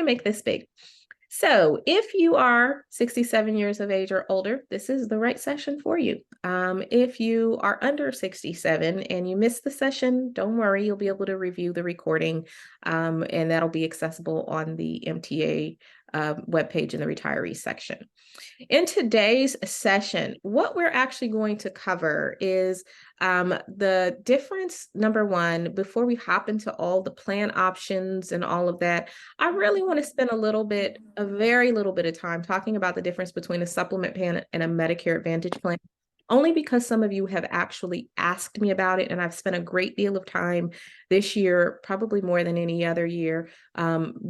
to make this big. So if you are 67 years of age or older, this is the right session for you. If you are under 67 and you missed the session, don't worry, you'll be able to review the recording, and that'll be accessible on the MTA webpage in the retiree section. In today's session, what we're actually going to cover is the difference, number one, before we hop into all the plan options and all of that, I really want to spend a very little bit of time talking about the difference between a supplement plan and a Medicare Advantage plan, only because some of you have actually asked me about it, and I've spent a great deal of time this year, probably more than any other year,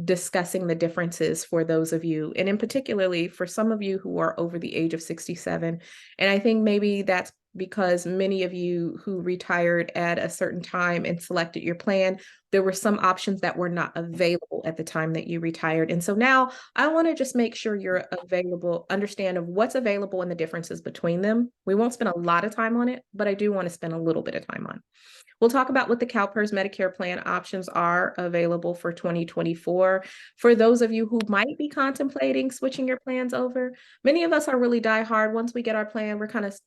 discussing the differences for those of you, and in particularly for some of you who are over the age of 67. And I think maybe that's because many of you who retired at a certain time and selected your plan, there were some options that were not available at the time that you retired. And so now I want to just make sure you're understand of what's available and the differences between them. We won't spend a lot of time on it, but I do want to spend a little bit of time on it. We'll talk about what the CalPERS Medicare plan options are available for 2024. For those of you who might be contemplating switching your plans over, many of us are really diehard. Once we get our plan,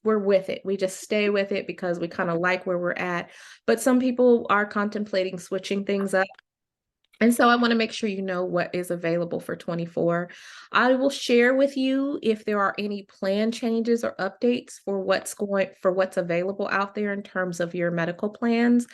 we're with it. We just stay with it because we kind of like where we're at. But some people are contemplating switching things up. And so I want to make sure you know what is available for 24. I will share with you if there are any plan changes or updates for what's available out there in terms of your medical plans.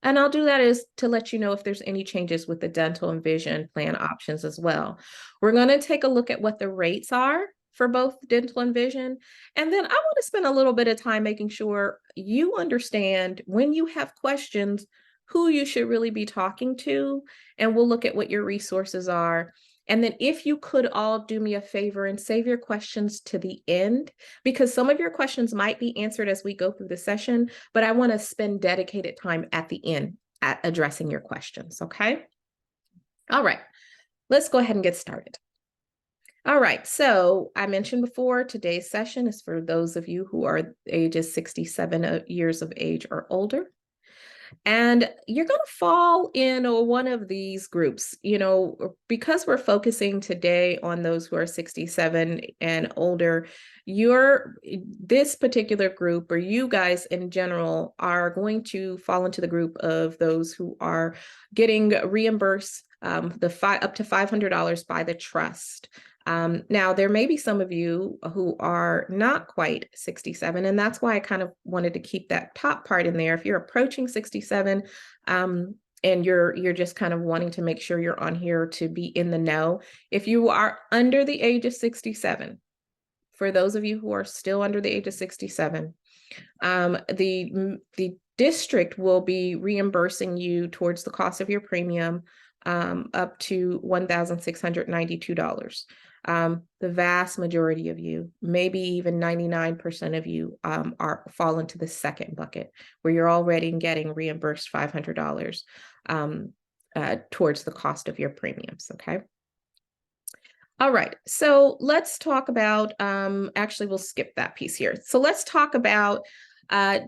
And I'll do that is to let you know if there's any changes with the dental and vision plan options as well. We're going to take a look at what the rates are for both dental and vision. And then I want to spend a little bit of time making sure you understand when you have questions, who you should really be talking to, and we'll look at what your resources are. And then if you could all do me a favor and save your questions to the end, because some of your questions might be answered as we go through the session, but I want to spend dedicated time at the end at addressing your questions, okay? All right, let's go ahead and get started. All right, so I mentioned before, today's session is for those of you who are ages 67 years of age or older. And you're going to fall in one of these groups, because we're focusing today on those who are 67 and older. This particular group, or you guys in general, are going to fall into the group of those who are getting reimbursed up to $500 by the trust. Now, there may be some of you who are not quite 67, and that's why I kind of wanted to keep that top part in there. If you're approaching 67, and you're just kind of wanting to make sure you're on here to be in the know. If you are under the age of 67, for those of you who are still under the age of 67, the district will be reimbursing you towards the cost of your premium up to $1,692. The vast majority of you, maybe even 99% of you, fall into the second bucket where you're already getting reimbursed $500 towards the cost of your premiums. Okay. All right. So let's talk about, actually, we'll skip that piece here. So let's talk about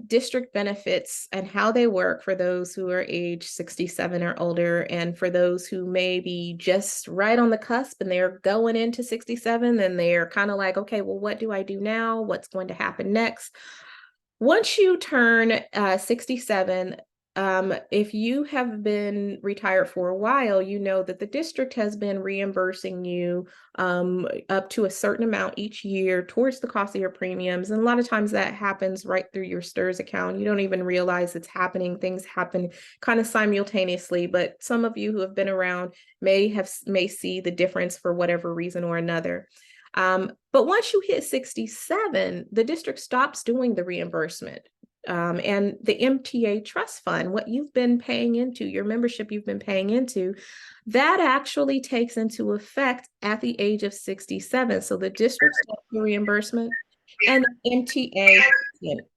district benefits and how they work for those who are age 67 or older, and for those who may be just right on the cusp and they're going into 67 and they're kind of like, okay, well, what do I do now? What's going to happen next? Once you turn 67, if you have been retired for a while, you know that the district has been reimbursing you up to a certain amount each year towards the cost of your premiums. And a lot of times that happens right through your STRS account. You don't even realize it's happening. Things happen kind of simultaneously, but some of you who have been around may see the difference for whatever reason or another. But once you hit 67, the district stops doing the reimbursement. And the MTA trust fund, what you've been paying into, your membership you've been paying into, that actually takes into effect at the age of 67. So the district stops the reimbursement and the MTA,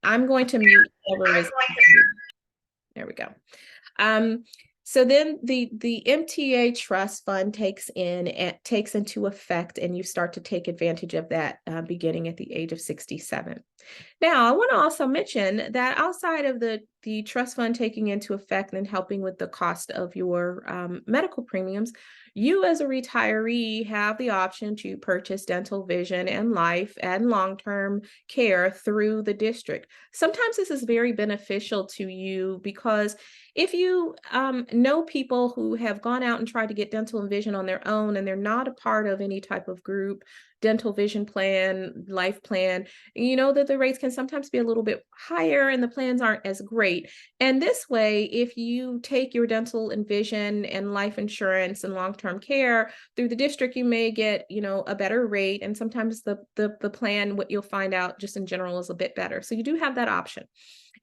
I'm going to mute whoever is. There we go. So then the MTA trust fund takes into effect, and you start to take advantage of that beginning at the age of 67. Now, I want to also mention that outside of the trust fund taking into effect and helping with the cost of your medical premiums, you as a retiree have the option to purchase dental, vision, and life and long-term care through the district. Sometimes this is very beneficial to you because if you know people who have gone out and tried to get dental and vision on their own and they're not a part of any type of group, dental vision plan, life plan, you know that the rates can sometimes be a little bit higher and the plans aren't as great. And this way, if you take your dental and vision and life insurance and long-term care through the district, you may get, you know, a better rate. And sometimes the plan, what you'll find out just in general, is a bit better. So you do have that option.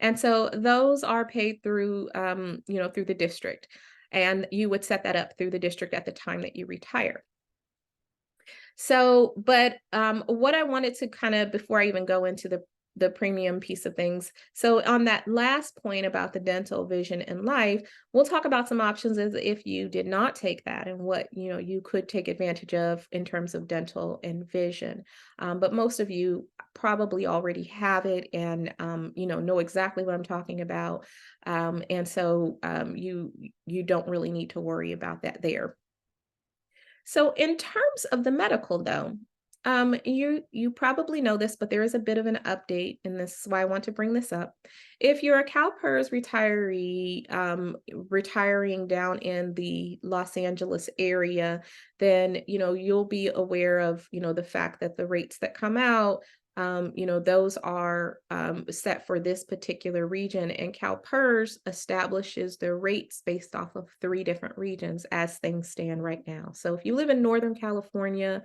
And so those are paid through, you know, through the district. And you would set that up through the district at the time that you retire. So, but what I wanted to kind of, before I even go into the premium piece of things, so on that last point about the dental, vision, and life, we'll talk about some options as if you did not take that and what, you know, you could take advantage of in terms of dental and vision. But most of you probably already have it and, you know exactly what I'm talking about. And so you don't really need to worry about that there. So in terms of the medical though, you probably know this, but there is a bit of an update, and this is why I want to bring this up. If you're a CalPERS retiree retiring down in the Los Angeles area, then you know you'll be aware of the fact that the rates that come out, you know, those are set for this particular region, and CalPERS establishes their rates based off of 3 different regions as things stand right now. So if you live in Northern California,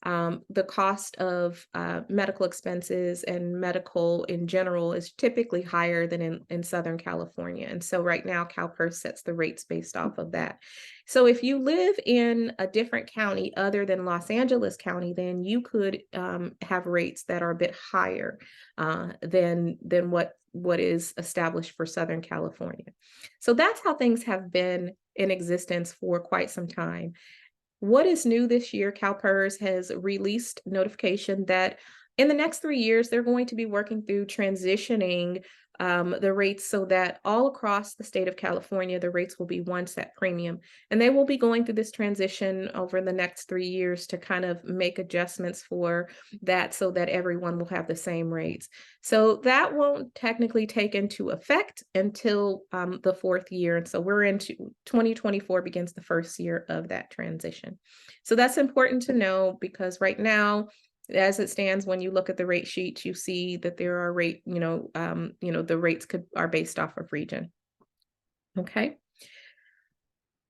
the cost of medical expenses and medical in general is typically higher than in Southern California. And so right now, CalPERS sets the rates based off of that. So if you live in a different county other than Los Angeles County, then you could have rates that are a bit higher than what is established for Southern California. So that's how things have been in existence for quite some time. What is new this year? CalPERS has released notification that in the next 3 years, they're going to be working through transitioning the rates so that all across the state of California, the rates will be one set premium. And they will be going through this transition over the next 3 years to kind of make adjustments for that so that everyone will have the same rates. So that won't technically take into effect until the 4th year. And so we're into 2024 begins the 1st year of that transition. So that's important to know because right now, as it stands, when you look at the rate sheet, you see that there are the rates are based off of region. Okay.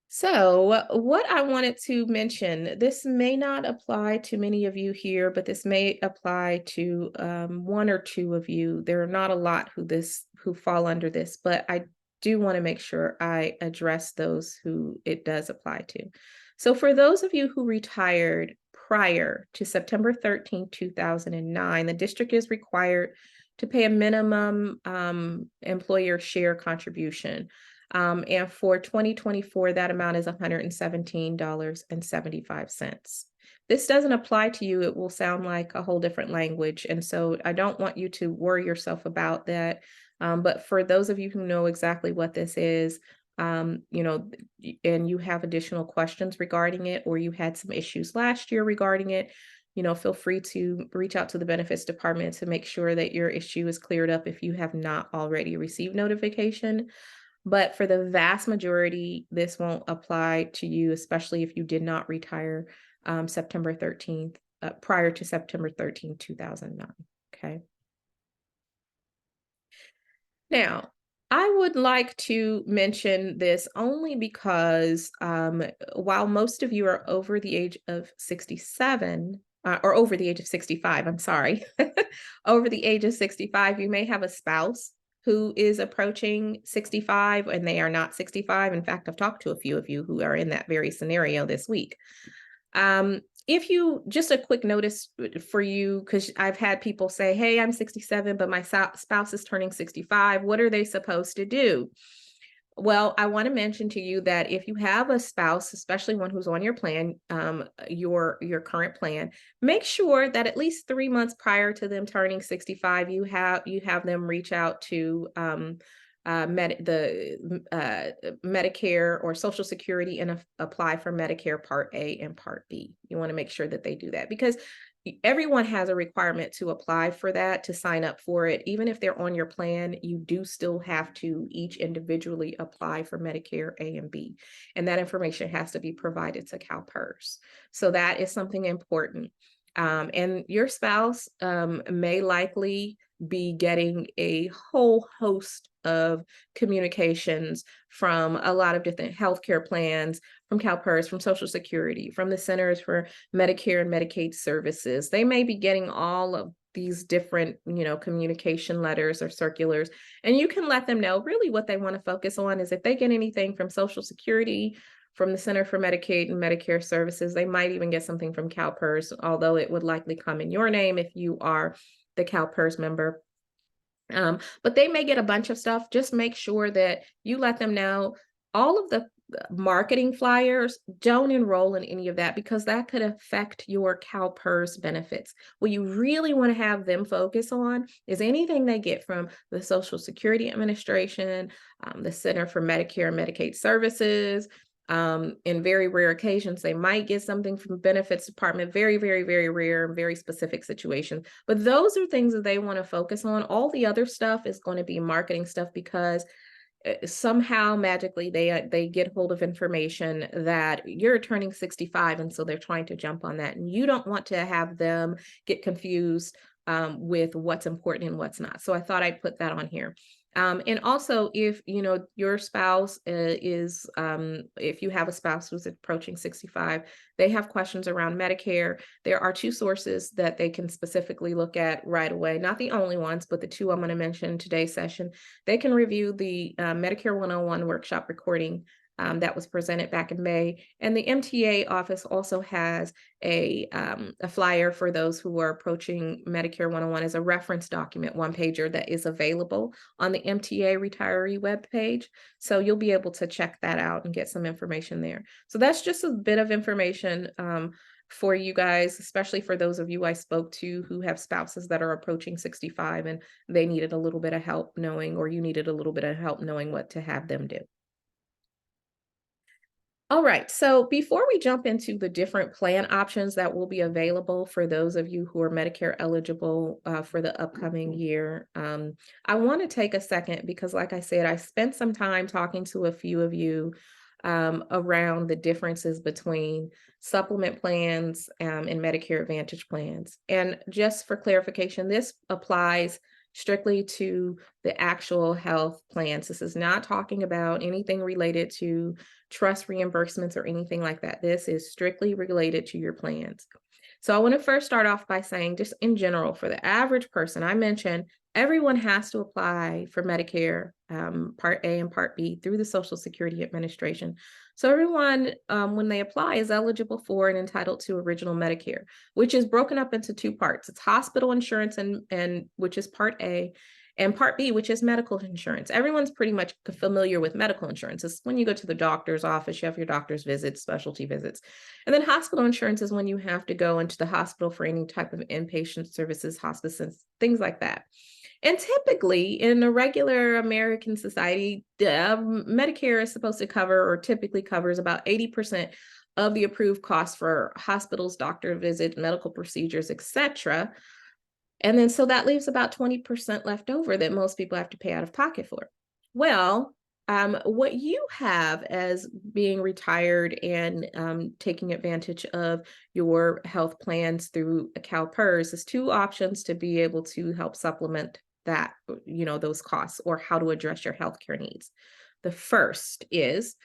So what I wanted to mention, this may not apply to many of you here, but this may apply to 1 or 2 of you. There are not a lot who fall under this, but I do want to make sure I address those who it does apply to. So for those of you who retired prior to September 13, 2009, the district is required to pay a minimum employer share contribution. And for 2024, that amount is $117.75. This doesn't apply to you. It will sound like a whole different language. And so I don't want you to worry yourself about that. But for those of you who know exactly what this is, and you have additional questions regarding it, or you had some issues last year regarding it, feel free to reach out to the benefits department to make sure that your issue is cleared up if you have not already received notification. But for the vast majority, this won't apply to you, especially if you did not retire September 13th, prior to September 13th, 2009. Okay. Now, I would like to mention this only because while most of you are over the age of 67, or over the age of 65, I'm sorry, over the age of 65, you may have a spouse who is approaching 65 and they are not 65. In fact, I've talked to a few of you who are in that very scenario this week. If you, just a quick notice for you, because I've had people say, hey, I'm 67, but my spouse is turning 65. What are they supposed to do? Well, I want to mention to you that if you have a spouse, especially one who's on your plan, your current plan, make sure that at least 3 months prior to them turning 65, you have them reach out to Medicare or Social Security and apply for Medicare Part A and Part B. You want to make sure that they do that because everyone has a requirement to apply for that, to sign up for it. Even if they're on your plan, you do still have to each individually apply for Medicare A and B. And that information has to be provided to CalPERS. So that is something important. And your spouse may likely be getting a whole host of communications from a lot of different healthcare plans, from CalPERS, from Social Security, from the Centers for Medicare and Medicaid Services. They may be getting all of these different, communication letters or circulars, and you can let them know really what they want to focus on is if they get anything from Social Security, from the Center for Medicaid and Medicare Services, they might even get something from CalPERS, although it would likely come in your name if you are the CalPERS member. But they may get a bunch of stuff. Just make sure that you let them know all of the marketing flyers. Don't enroll in any of that because that could affect your CalPERS benefits. What you really want to have them focus on is anything they get from the Social Security Administration, the Center for Medicare and Medicaid Services. In very rare occasions, they might get something from benefits department, very, very, very rare, very specific situations. But those are things that they want to focus on. All the other stuff is going to be marketing stuff because somehow magically they get hold of information that you're turning 65. And so they're trying to jump on that. And you don't want to have them get confused with what's important and what's not. So I thought I'd put that on here. And also, if your spouse if you have a spouse who's approaching 65, they have questions around Medicare. There are two sources that they can specifically look at right away. Not the only ones, but the two I'm going to mention in today's session. They can review the Medicare 101 workshop recording that was presented back in May. And the MTA office also has a flyer for those who are approaching Medicare 101 as a reference document, one pager that is available on the MTA retiree webpage. So you'll be able to check that out and get some information there. So that's just a bit of information for you guys, especially for those of you I spoke to who have spouses that are approaching 65 and they needed a little bit of help knowing, or you needed a little bit of help knowing what to have them do. All right, so before we jump into the different plan options that will be available for those of you who are Medicare eligible for the upcoming year, I want to take a second because, like I said, I spent some time talking to a few of you around the differences between supplement plans and Medicare Advantage plans. And just for clarification, this applies strictly to the actual health plans. This is not talking about anything related to trust reimbursements or anything like that. This is strictly related to your plans. So I want to first start off by saying, just in general, for the average person, I mentioned everyone has to apply for Medicare Part A and Part B through the Social Security Administration. So everyone, when they apply, is eligible for and entitled to Original Medicare, which is broken up into two parts. It's hospital insurance, and which is Part A, and Part B, which is medical insurance. Everyone's pretty much familiar with medical insurance. It's when you go to the doctor's office, you have your doctor's visits, specialty visits. And then hospital insurance is when you have to go into the hospital for any type of inpatient services, hospices, things like that. And typically in a regular American society, Medicare is supposed to cover, or typically covers, about 80% of the approved costs for hospitals, doctor visits, medical procedures, etc. And then so that leaves about 20% left over that most people have to pay out of pocket for. Well, what you have as being retired and taking advantage of your health plans through CalPERS is two options to be able to help supplement that, those costs, or how to address your healthcare needs. The first is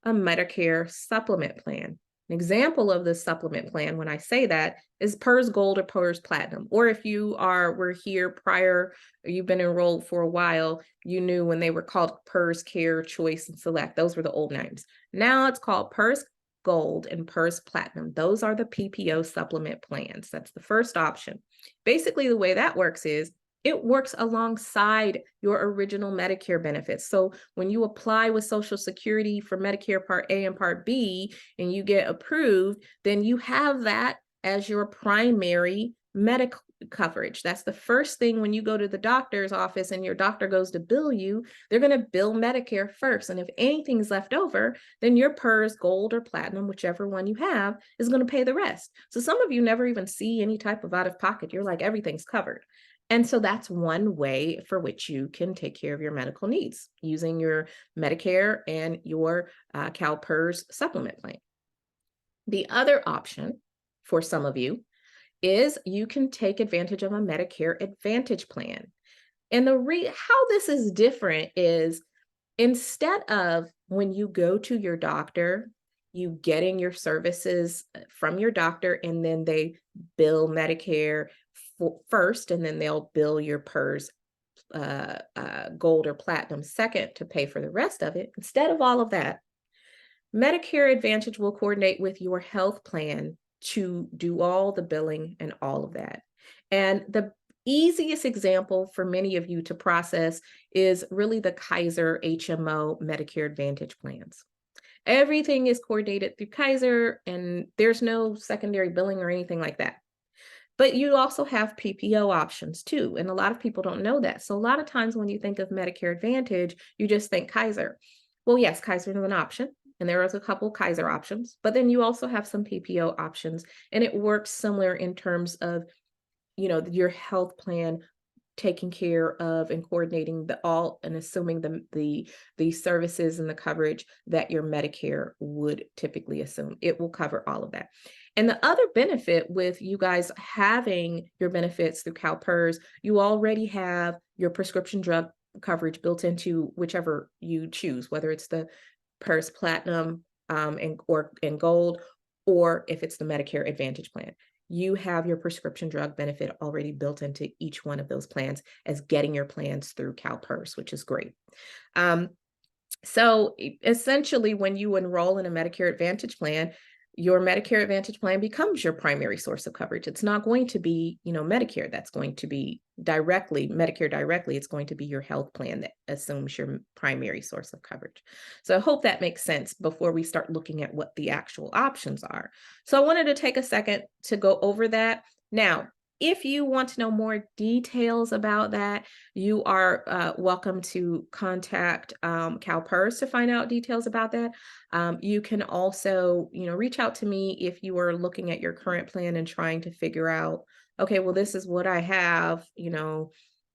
a Medicare supplement plan. An example of the supplement plan, when I say that, is PERS Gold or PERS Platinum. Or if you were here prior, or you've been enrolled for a while, you knew when they were called PERS Care, Choice, and Select. Those were the old names. Now it's called PERS Gold and PERS Platinum. Those are the PPO supplement plans. That's the first option. Basically, the way that works is, it works alongside your original Medicare benefits. So when you apply with Social Security for Medicare Part A and Part B and you get approved, then you have that as your primary medical coverage. That's the first thing when you go to the doctor's office and your doctor goes to bill you, they're going to bill Medicare first. And if anything's left over, then your PERS, Gold, or Platinum, whichever one you have, is going to pay the rest. So some of you never even see any type of out of pocket. You're like, everything's covered. And so that's one way for which you can take care of your medical needs using your Medicare and your CalPERS supplement plan. The other option for some of you is you can take advantage of a Medicare Advantage plan. And how this is different is instead of when you go to your doctor, you getting your services from your doctor and then they bill Medicare first, and then they'll bill your PERS Gold or Platinum second to pay for the rest of it. Instead of all of that, Medicare Advantage will coordinate with your health plan to do all the billing and all of that. And the easiest example for many of you to process is really the Kaiser HMO Medicare Advantage plans. Everything is coordinated through Kaiser and there's no secondary billing or anything like that. But you also have PPO options too. And a lot of people don't know that. So a lot of times when you think of Medicare Advantage, you just think Kaiser. Well, yes, Kaiser is an option. And there is a couple Kaiser options, but then you also have some PPO options. And it works similar in terms of, your health plan taking care of and coordinating and assuming the services and the coverage that your Medicare would typically assume. It will cover all of that. And the other benefit with you guys having your benefits through CalPERS, you already have your prescription drug coverage built into whichever you choose, whether it's the PERS Platinum and Gold, or if it's the Medicare Advantage plan. You have your prescription drug benefit already built into each one of those plans as getting your plans through CalPERS, which is great. So essentially, when you enroll in a Medicare Advantage plan, your Medicare Advantage plan becomes your primary source of coverage. It's not going to be, Medicare. That's going to be Medicare directly. It's going to be your health plan that assumes your primary source of coverage. So I hope that makes sense before we start looking at what the actual options are. So I wanted to take a second to go over that. Now, if you want to know more details about that, you are welcome to contact CalPERS to find out details about that. You can also, reach out to me if you are looking at your current plan and trying to figure out, okay, well, this is what I have,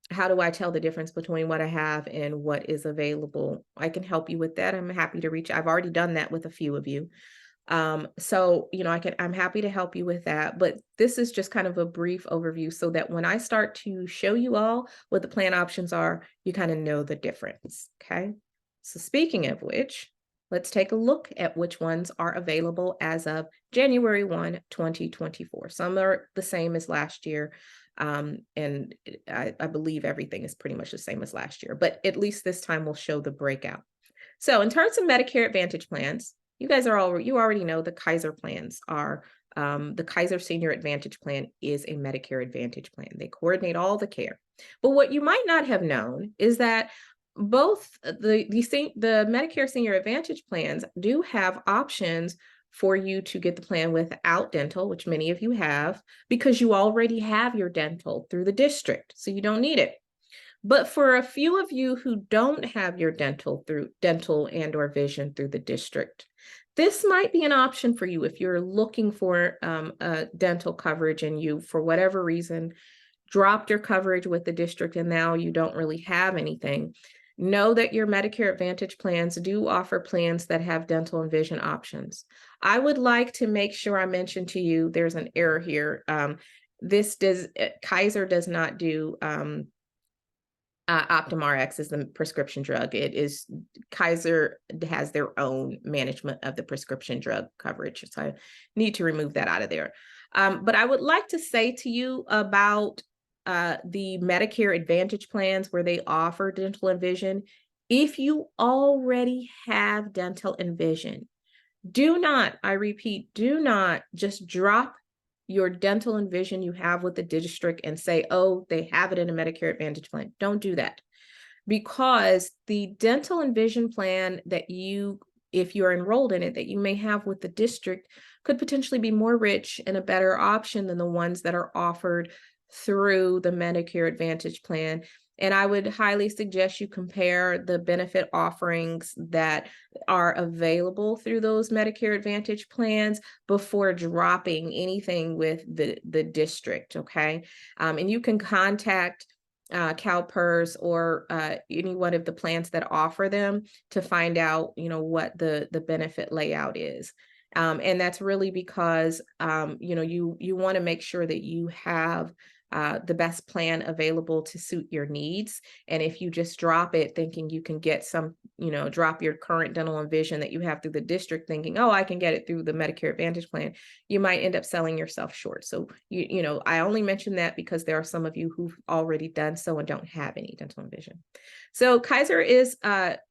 how do I tell the difference between what I have and what is available? I can help you with that. I'm happy to reach. I've already done that with a few of you. So, I'm happy to help you with that, but this is just kind of a brief overview so that when I start to show you all what the plan options are, you kind of know the difference. Okay. So speaking of which, let's take a look at which ones are available as of January 1, 2024. Some are the same as last year. And I believe everything is pretty much the same as last year, but at least this time we'll show the breakout. So in terms of Medicare Advantage plans, you already know the Kaiser plans are, the Kaiser Senior Advantage Plan is a Medicare Advantage plan. They coordinate all the care. But what you might not have known is that both the Medicare Senior Advantage plans do have options for you to get the plan without dental, which many of you have, because you already have your dental through the district, so you don't need it. But for a few of you who don't have your dental and or vision through the district, this might be an option for you if you're looking for dental coverage and you, for whatever reason, dropped your coverage with the district and now you don't really have anything. Know that your Medicare Advantage plans do offer plans that have dental and vision options. I would like to make sure I mention to you, there's an error here. Kaiser does not do Optum Rx is the prescription drug. Kaiser has their own management of the prescription drug coverage. So I need to remove that out of there. But I would like to say to you about the Medicare Advantage plans where they offer dental and vision. If you already have dental and vision, do not, I repeat, do not just drop your dental and vision you have with the district and say, oh, they have it in a Medicare Advantage plan. Don't do that, because the dental and vision plan that you, if you're enrolled in it, that you may have with the district could potentially be more rich and a better option than the ones that are offered through the Medicare Advantage plan. And I would highly suggest you compare the benefit offerings that are available through those Medicare Advantage plans before dropping anything with the district, okay? And you can contact CalPERS or any one of the plans that offer them to find out, what the benefit layout is. And that's really because, you want to make sure that you have the best plan available to suit your needs. And if you just drop it thinking you can get some, drop your current dental and vision that you have through the district thinking, oh, I can get it through the Medicare Advantage plan, you might end up selling yourself short. So, I only mention that because there are some of you who've already done so and don't have any dental and vision. So Kaiser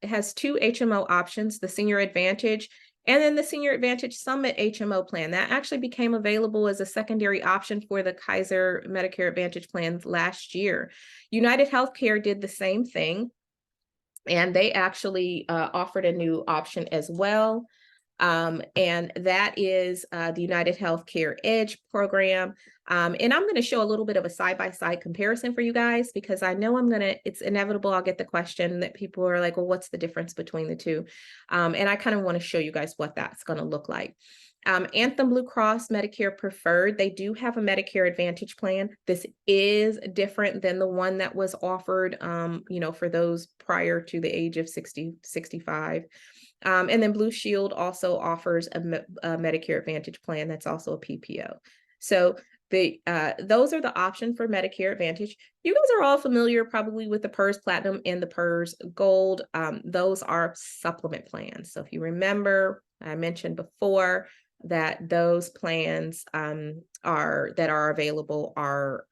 has two HMO options, the Senior Advantage and then the Senior Advantage Summit HMO plan. That actually became available as a secondary option for the Kaiser Medicare Advantage plans last year. United Healthcare did the same thing, and they actually offered a new option as well. And that is the United Healthcare Edge program. And I'm going to show a little bit of a side-by-side comparison for you guys, because I know it's inevitable I'll get the question that people are like, well, what's the difference between the two? And I kind of want to show you guys what that's going to look like. Anthem Blue Cross Medicare Preferred, they do have a Medicare Advantage plan. This is different than the one that was offered, for those prior to the age of 65. And then Blue Shield also offers a Medicare Advantage plan that's also a PPO. So those are the options for Medicare Advantage. You guys are all familiar probably with the PERS Platinum and the PERS Gold. Those are supplement plans. So if you remember, I mentioned before that those plans are available are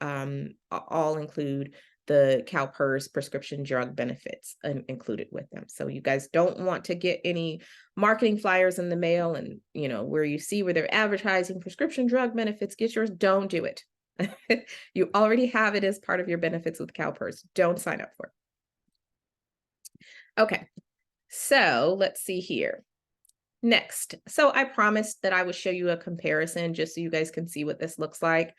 all include the CalPERS prescription drug benefits included with them. So you guys don't want to get any marketing flyers in the mail and, where you see where they're advertising prescription drug benefits, get yours. Don't do it. You already have it as part of your benefits with CalPERS. Don't sign up for it. Okay, so let's see here. Next, so I promised that I would show you a comparison just so you guys can see what this looks like.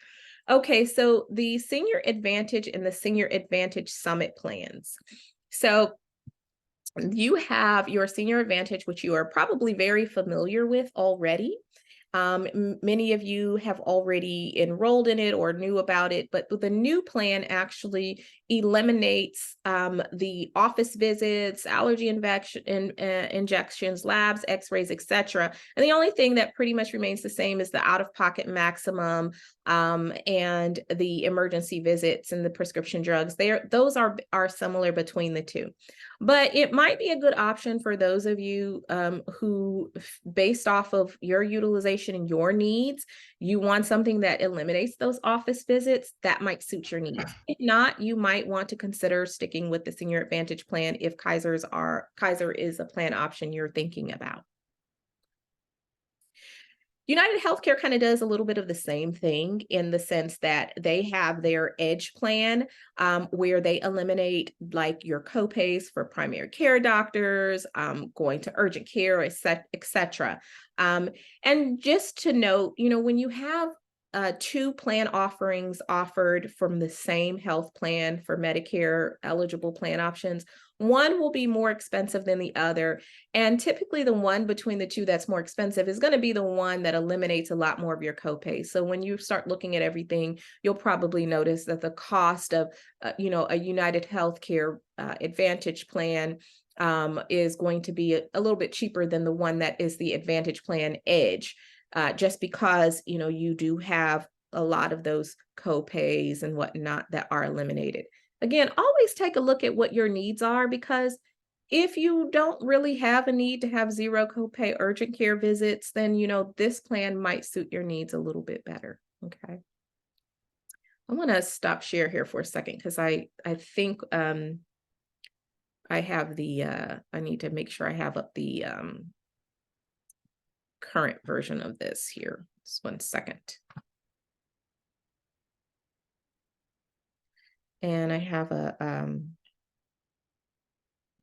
Okay, so the Senior Advantage and the Senior Advantage Summit plans. So you have your Senior Advantage, which you are probably very familiar with already. Many of you have already enrolled in it or knew about it, but the new plan actually eliminates the office visits, allergy injections, labs, x-rays, etc. And the only thing that pretty much remains the same is the out-of-pocket maximum and the emergency visits and the prescription drugs. Those are similar between the two. But it might be a good option for those of you who, based off of your utilization and your needs, you want something that eliminates those office visits. That might suit your needs. If not, you might want to consider sticking with the Senior Advantage plan if Kaiser is a plan option you're thinking about. United Healthcare kind of does a little bit of the same thing in the sense that they have their Edge plan where they eliminate like your copays for primary care doctors, going to urgent care, etc. And just to note, when you have two plan offerings offered from the same health plan for Medicare eligible plan options, one will be more expensive than the other. And typically the one between the two that's more expensive is going to be the one that eliminates a lot more of your copay. So when you start looking at everything, you'll probably notice that the cost of, a United Healthcare Advantage plan is going to be a little bit cheaper than the one that is the Advantage Plan Edge, just because, you do have a lot of those copays and whatnot that are eliminated. Again, always take a look at what your needs are, because if you don't really have a need to have zero copay urgent care visits, then, this plan might suit your needs a little bit better. Okay. I want to stop share here for a second because I think I have I need to make sure I have up the current version of this here. Just one second. And I have a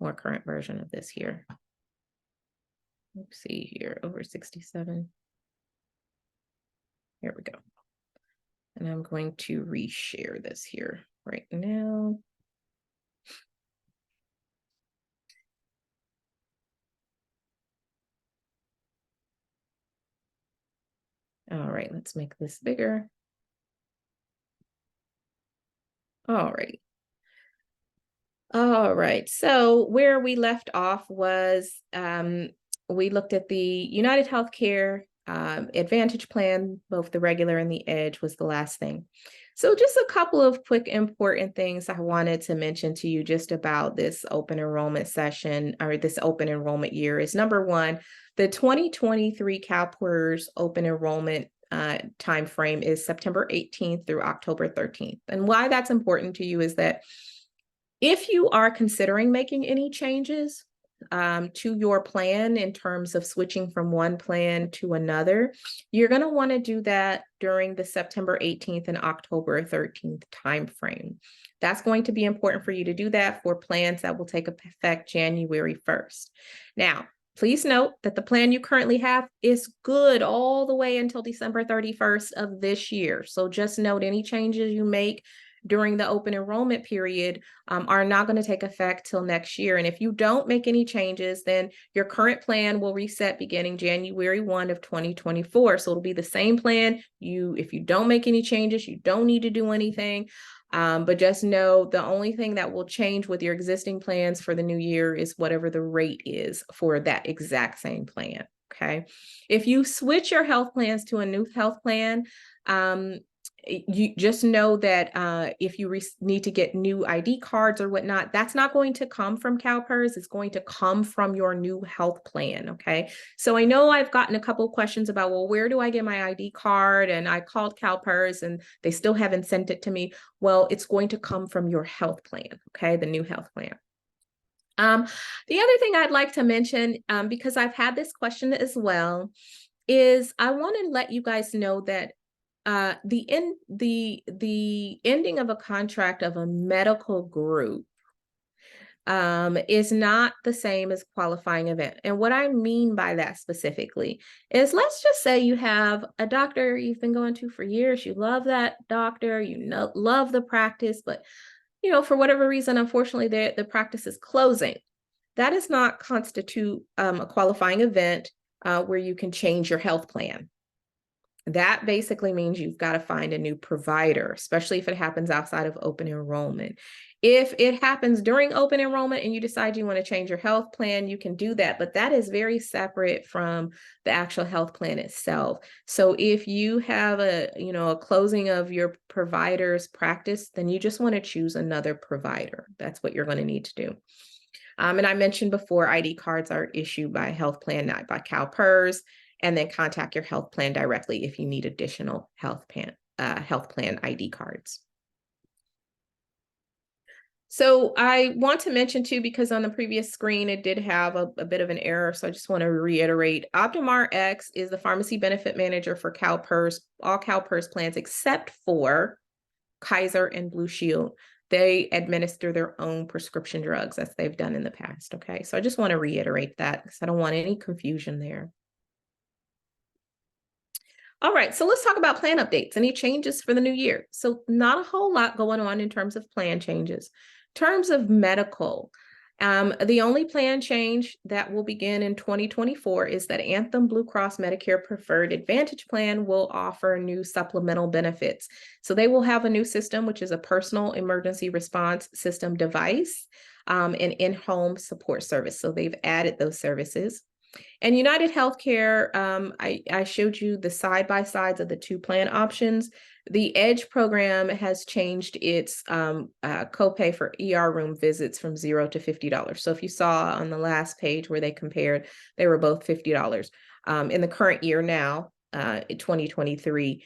more current version of this here. Let's see here, over 67. Here we go. And I'm going to reshare this here right now. All right, let's make this bigger. All right. All right. So where we left off was we looked at the United Healthcare Advantage plan, both the regular and the Edge was the last thing. So just a couple of quick important things I wanted to mention to you just about this open enrollment session or this open enrollment year is number one, the 2023 CalPERS open enrollment time frame is September 18th through October 13th. And why that's important to you is that if you are considering making any changes to your plan in terms of switching from one plan to another, you're going to want to do that during the September 18th and October 13th timeframe. That's going to be important for you to do that for plans that will take effect January 1st. Now, please note that the plan you currently have is good all the way until December 31st of this year. So just note any changes you make during the open enrollment period are not going to take effect till next year. And if you don't make any changes, then your current plan will reset beginning January 1 of 2024. So it'll be the same plan. If you don't make any changes, you don't need to do anything. But just know the only thing that will change with your existing plans for the new year is whatever the rate is for that exact same plan. Okay. If you switch your health plans to a new health plan, you just know that if you need to get new ID cards or whatnot, that's not going to come from CalPERS. It's going to come from your new health plan. Okay. So I know I've gotten a couple of questions about, well, where do I get my ID card? And I called CalPERS and they still haven't sent it to me. Well, it's going to come from your health plan. Okay. The new health plan. The other thing I'd like to mention, because I've had this question as well, is I want to let you guys know that the ending of a contract of a medical group is not the same as qualifying event. And what I mean by that specifically is, let's just say you have a doctor you've been going to for years. You love that doctor, love the practice, but for whatever reason, unfortunately, the practice is closing. That does not constitute a qualifying event where you can change your health plan. That basically means you've got to find a new provider, especially if it happens outside of open enrollment. If it happens during open enrollment and you decide you want to change your health plan, you can do that, but that is very separate from the actual health plan itself. So if you have a closing of your provider's practice, then you just want to choose another provider. That's what you're going to need to do. And I mentioned before, ID cards are issued by health plan, not by CalPERS. And then contact your health plan directly if you need additional health plan ID cards. So I want to mention too, because on the previous screen, it did have a bit of an error. So I just want to reiterate, OptumRx is the pharmacy benefit manager for CalPERS, all CalPERS plans, except for Kaiser and Blue Shield. They administer their own prescription drugs as they've done in the past. Okay. So I just want to reiterate that because I don't want any confusion there. All right, so let's talk about plan updates. Any changes for the new year? So not a whole lot going on in terms of plan changes. In terms of medical, the only plan change that will begin in 2024 is that Anthem Blue Cross Medicare Preferred Advantage Plan will offer new supplemental benefits. So they will have a new system, which is a personal emergency response system device, and in-home support service. So they've added those services. And United Healthcare, I showed you the side-by-sides of the two plan options. The Edge program has changed its copay for ER room visits from $0 to $50. So if you saw on the last page where they compared, they were both $50. In the current year now, 2023,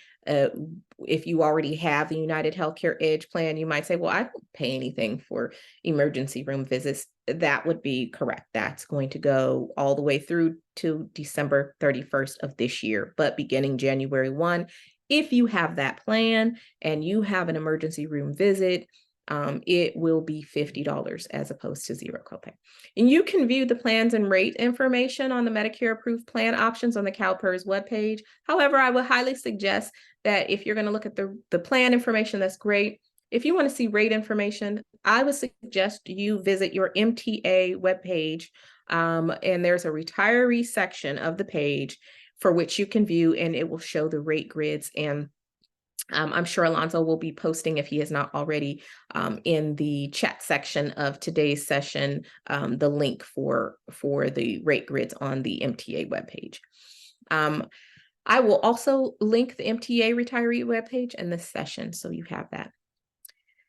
if you already have the United Healthcare Edge plan, you might say, well, I don't pay anything for emergency room visits. That would be correct. That's going to go all the way through to December 31st of this year, but beginning January 1, if you have that plan and you have an emergency room visit, it will be $50 as opposed to zero copay. And you can view the plans and rate information on the Medicare approved plan options on the CalPERS webpage. However, I would highly suggest that if you're going to look at the plan information, that's great. If you want to see rate information, I would suggest you visit your MTA webpage, and there's a retiree section of the page for which you can view, and it will show the rate grids. And I'm sure Alonzo will be posting, if he is not already, in the chat section of today's session, the link for the rate grids on the MTA webpage. I will also link the MTA retiree webpage in this session, so you have that.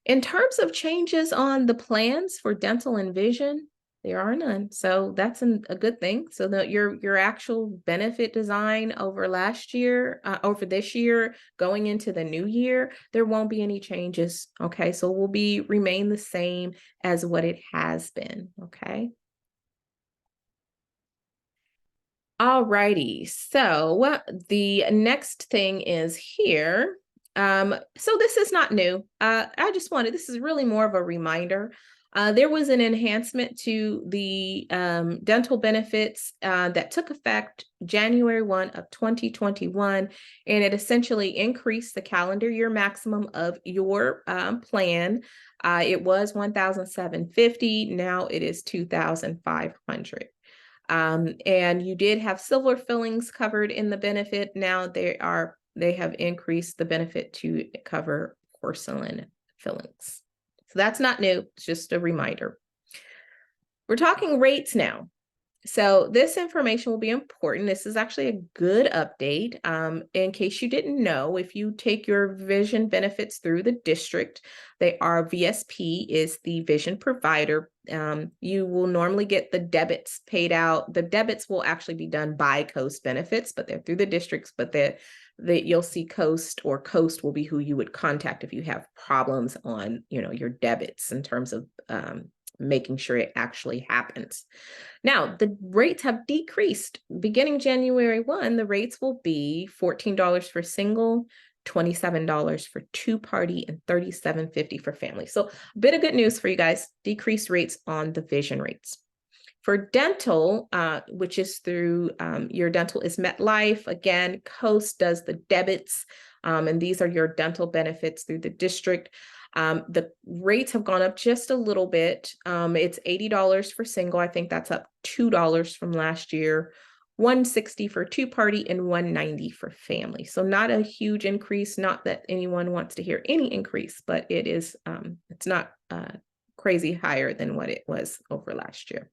In terms of changes on the plans for dental and vision, there are none. So that's a good thing. So that your actual benefit design over last year, over this year, going into the new year, there won't be any changes. Okay, so will remain the same as what it has been. Okay. All righty. So the next thing is here. So this is not new. This is really more of a reminder. There was an enhancement to the dental benefits that took effect January 1 of 2021, and it essentially increased the calendar year maximum of your plan. It was $1,750. Now it is $2,500. And you did have silver fillings covered in the benefit. Now they have increased the benefit to cover porcelain fillings. So that's not new, it's just a reminder. We're talking rates now. So this information will be important. This is actually a good update. In case you didn't know, if you take your vision benefits through the district, VSP is the vision provider. You will normally get the debits paid out. The debits will actually be done by Coast Benefits, but they're through the districts, but you'll see Coast, or Coast will be who you would contact if you have problems on, your debits in terms of making sure it actually happens. Now, the rates have decreased. Beginning January 1, the rates will be $14 for single, $27 for two-party, and $37.50 for family. So a bit of good news for you guys, decreased rates on the vision rates. For dental, which is through your dental is MetLife. Again, Coast does the debits, and these are your dental benefits through the district. The rates have gone up just a little bit. It's $80 for single. I think that's up $2 from last year. $160 for two-party and $190 for family. So not a huge increase. Not that anyone wants to hear any increase, but it is. It's not crazy higher than what it was over last year.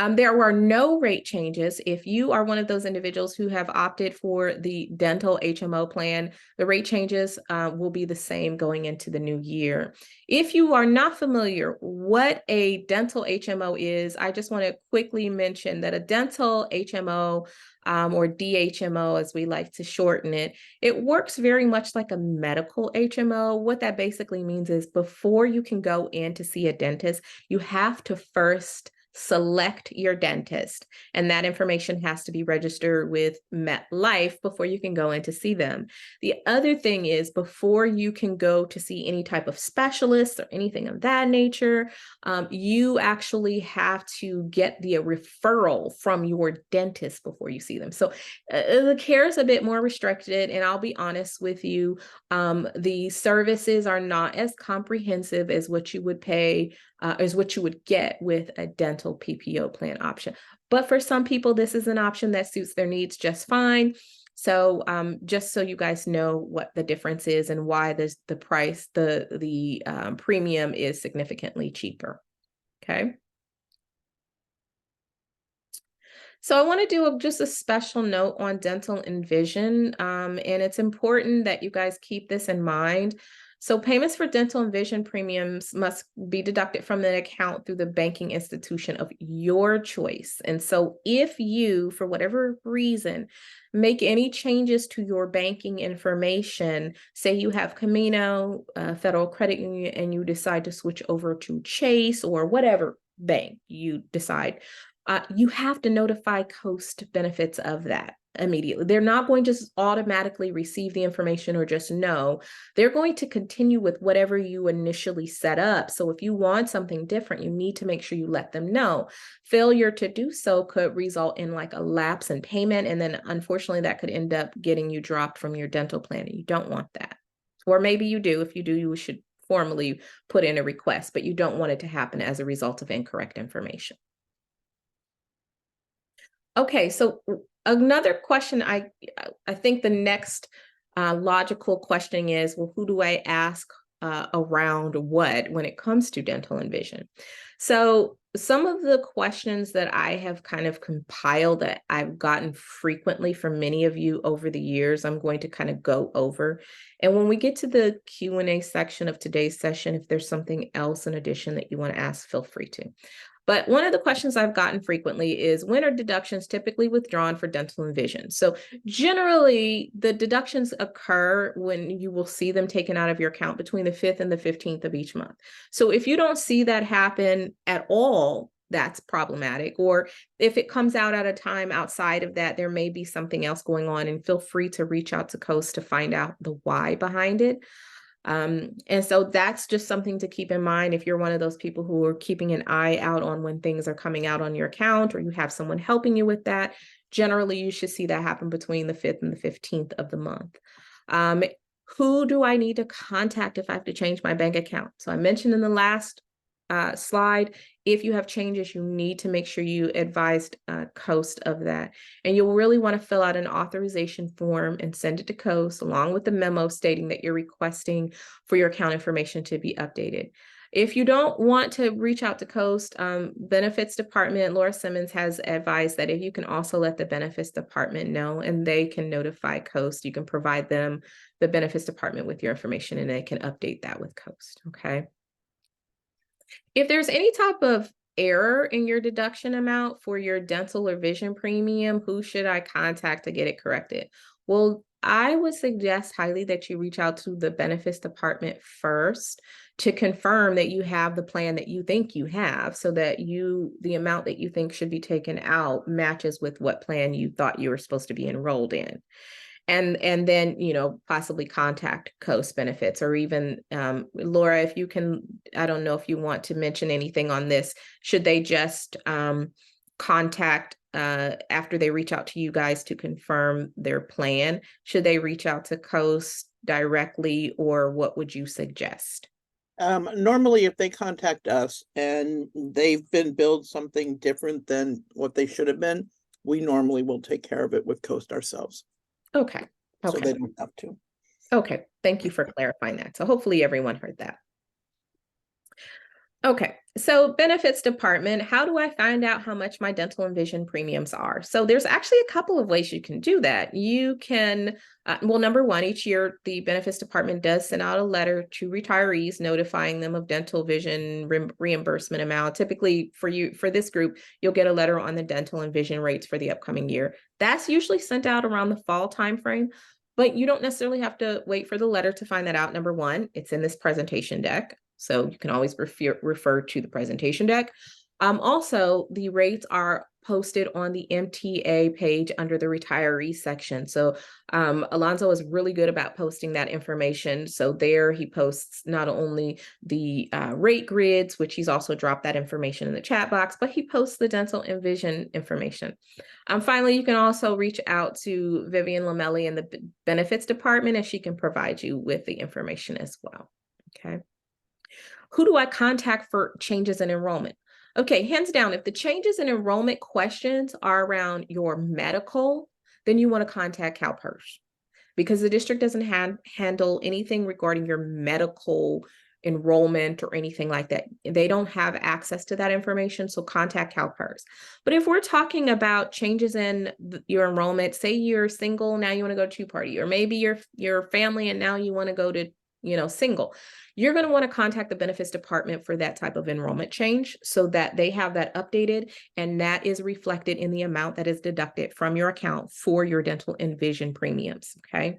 There were no rate changes. If you are one of those individuals who have opted for the dental HMO plan, the rate changes will be the same going into the new year. If you are not familiar what a dental HMO is, I just want to quickly mention that a dental HMO, or DHMO as we like to shorten it, it works very much like a medical HMO. What that basically means is before you can go in to see a dentist, you have to first select your dentist, and that information has to be registered with MetLife before you can go in to see them. The other thing is, before you can go to see any type of specialist or anything of that nature, you actually have to get the referral from your dentist before you see them. So the care is a bit more restricted, and I'll be honest with you, the services are not as comprehensive as what you would pay, is what you would get with a dental PPO plan option. But for some people, this is an option that suits their needs just fine. So just so you guys know what the difference is and why the price, the premium is significantly cheaper. Okay. So I want to do just a special note on dental and vision, and it's important that you guys keep this in mind. So payments for dental and vision premiums must be deducted from an account through the banking institution of your choice. And so if you, for whatever reason, make any changes to your banking information, say you have Camino, Federal Credit Union, and you decide to switch over to Chase or whatever bank you decide, you have to notify Coast Benefits of that. immediately. They're not going to just automatically receive the information or just know. They're going to continue with whatever you initially set up. So if you want something different, you need to make sure you let them know. Failure to do so could result in like a lapse in payment. And then unfortunately, that could end up getting you dropped from your dental plan. And you don't want that. Or maybe you do. If you do, you should formally put in a request, but you don't want it to happen as a result of incorrect information. Okay, so another question, I think the next logical question is, well, who do I ask around what when it comes to dental and vision? So some of the questions that I have kind of compiled that I've gotten frequently from many of you over the years, I'm going to kind of go over. And when we get to the Q&A section of today's session, if there's something else in addition that you want to ask, feel free to. But one of the questions I've gotten frequently is, when are deductions typically withdrawn for dental and vision? So generally, the deductions occur when you will see them taken out of your account between the 5th and the 15th of each month. So if you don't see that happen at all, that's problematic. Or if it comes out at a time outside of that, there may be something else going on, and feel free to reach out to COAST to find out the why behind it. And so that's just something to keep in mind if you're one of those people who are keeping an eye out on when things are coming out on your account, or you have someone helping you with that. Generally, you should see that happen between the 5th and the 15th of the month. Who do I need to contact if I have to change my bank account? So I mentioned in the last slide, if you have changes, you need to make sure you advised COAST of that. And you'll really want to fill out an authorization form and send it to COAST along with the memo stating that you're requesting for your account information to be updated. If you don't want to reach out to COAST, Benefits Department, Laura Simmons has advised that if you can also let the Benefits Department know, and they can notify COAST, you can provide them, the Benefits Department, with your information, and they can update that with COAST, okay? If there's any type of error in your deduction amount for your dental or vision premium, who should I contact to get it corrected? Well, I would suggest highly that you reach out to the Benefits Department first to confirm that you have the plan that you think you have, so that the amount that you think should be taken out matches with what plan you thought you were supposed to be enrolled in. And then, possibly contact COAST Benefits, or even Laura, if you can, I don't know if you want to mention anything on this. Should they just contact after they reach out to you guys to confirm their plan? Should they reach out to COAST directly, or what would you suggest? Normally, if they contact us and they've been billed something different than what they should have been, we normally will take care of it with COAST ourselves. Okay. So they don't have to. Okay. Thank you for clarifying that. So hopefully everyone heard that. Okay, so Benefits Department, how do I find out how much my dental and vision premiums are? So there's actually a couple of ways you can do that. You can, well, number one, each year the Benefits Department does send out a letter to retirees notifying them of dental vision reimbursement amount. Typically for this group, you'll get a letter on the dental and vision rates for the upcoming year. That's usually sent out around the fall timeframe, but you don't necessarily have to wait for the letter to find that out. Number one, it's in this presentation deck, so you can always refer to the presentation deck. Also, the rates are posted on the MTA page under the retiree section. So Alonzo is really good about posting that information. So there he posts not only the rate grids, which he's also dropped that information in the chat box, but he posts the dental and vision information. Finally, you can also reach out to Vivian Lamelli in the Benefits Department, and she can provide you with the information as well. Okay. Who do I contact for changes in enrollment? Okay, hands down, if the changes in enrollment questions are around your medical, then you want to contact CalPERS, because the district doesn't handle anything regarding your medical enrollment or anything like that. They don't have access to that information, so contact CalPERS. But if we're talking about changes in your enrollment, say you're single, now you want to go two-party, or maybe you're family and now you want to go to single, you're going to want to contact the Benefits Department for that type of enrollment change, so that they have that updated and that is reflected in the amount that is deducted from your account for your dental and vision premiums. Okay.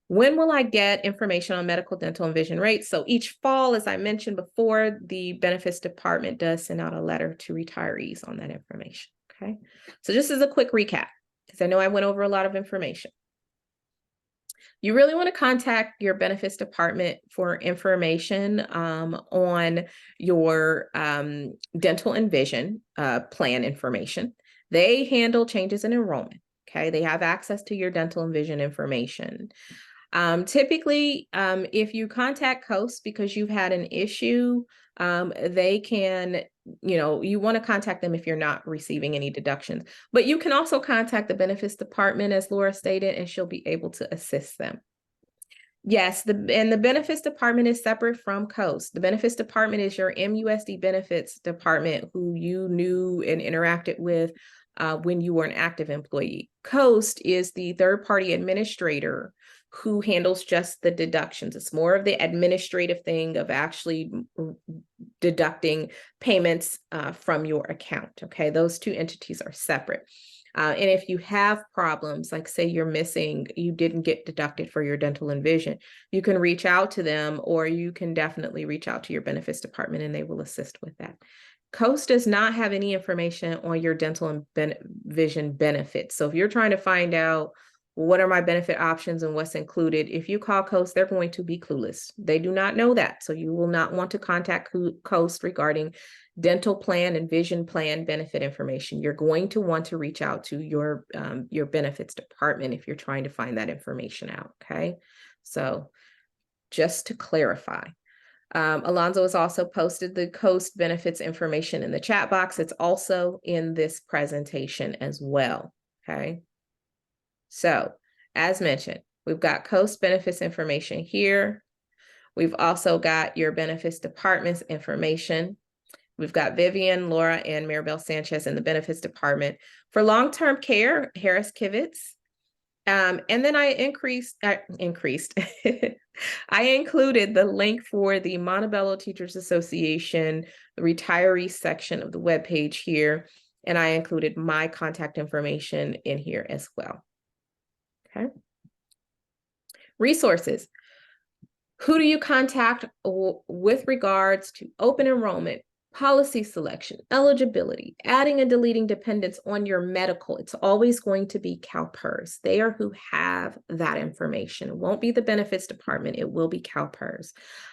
When will I get information on medical, dental, and vision rates? So each fall, as I mentioned before, the Benefits Department does send out a letter to retirees on that information. Okay. So just as a quick recap, because I know I went over a lot of information. You really want to contact your benefits department for information on your dental and vision plan information. They handle changes in enrollment. Okay, they have access to your dental and vision information. Typically, if you contact Coast because you've had an issue, they can, you want to contact them if you're not receiving any deductions, but you can also contact the benefits department, as Laura stated, and she'll be able to assist them. Yes, the benefits department is separate from Coast. The benefits department is your MUSD benefits department who you knew and interacted with when you were an active employee. Coast is the third-party administrator who handles just the deductions. It's more of the administrative thing of actually deducting payments from your account. Okay, those two entities are separate. And if you have problems, like say you didn't get deducted for your dental and vision, you can reach out to them, or you can definitely reach out to your benefits department and they will assist with that. Coast does not have any information on your dental and vision benefits. So if you're trying to find out what are my benefit options and what's included, if you call Coast, they're going to be clueless. They do not know that. So you will not want to contact Coast regarding dental plan and vision plan benefit information. You're going to want to reach out to your benefits department if you're trying to find that information out. Okay, so just to clarify. Alonzo has also posted the Coast benefits information in the chat box. It's also in this presentation as well. Okay, so as mentioned, we've got Coast benefits information here. We've also got your benefits department's information. We've got Vivian, Laura, and Maribel Sanchez in the benefits department. For long-term care, Harris Kivitz. And then I I included the link for the Montebello Teachers Association, the retiree section of the webpage here, and I included my contact information in here as well. Okay. Resources. Who do you contact with regards to open enrollment, policy selection, eligibility, adding and deleting dependents on your medical? It's always going to be CalPERS. They are who have that information. It won't be the benefits department. It will be CalPERS.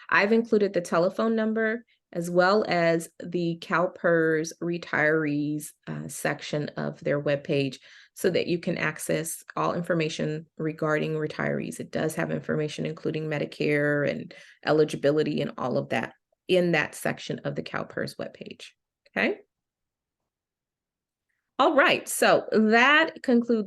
I've included the telephone number as well as the CalPERS retirees section of their webpage so that you can access all information regarding retirees. It does have information including Medicare and eligibility and all of that in that section of the CalPERS webpage. Okay. All right, so that concludes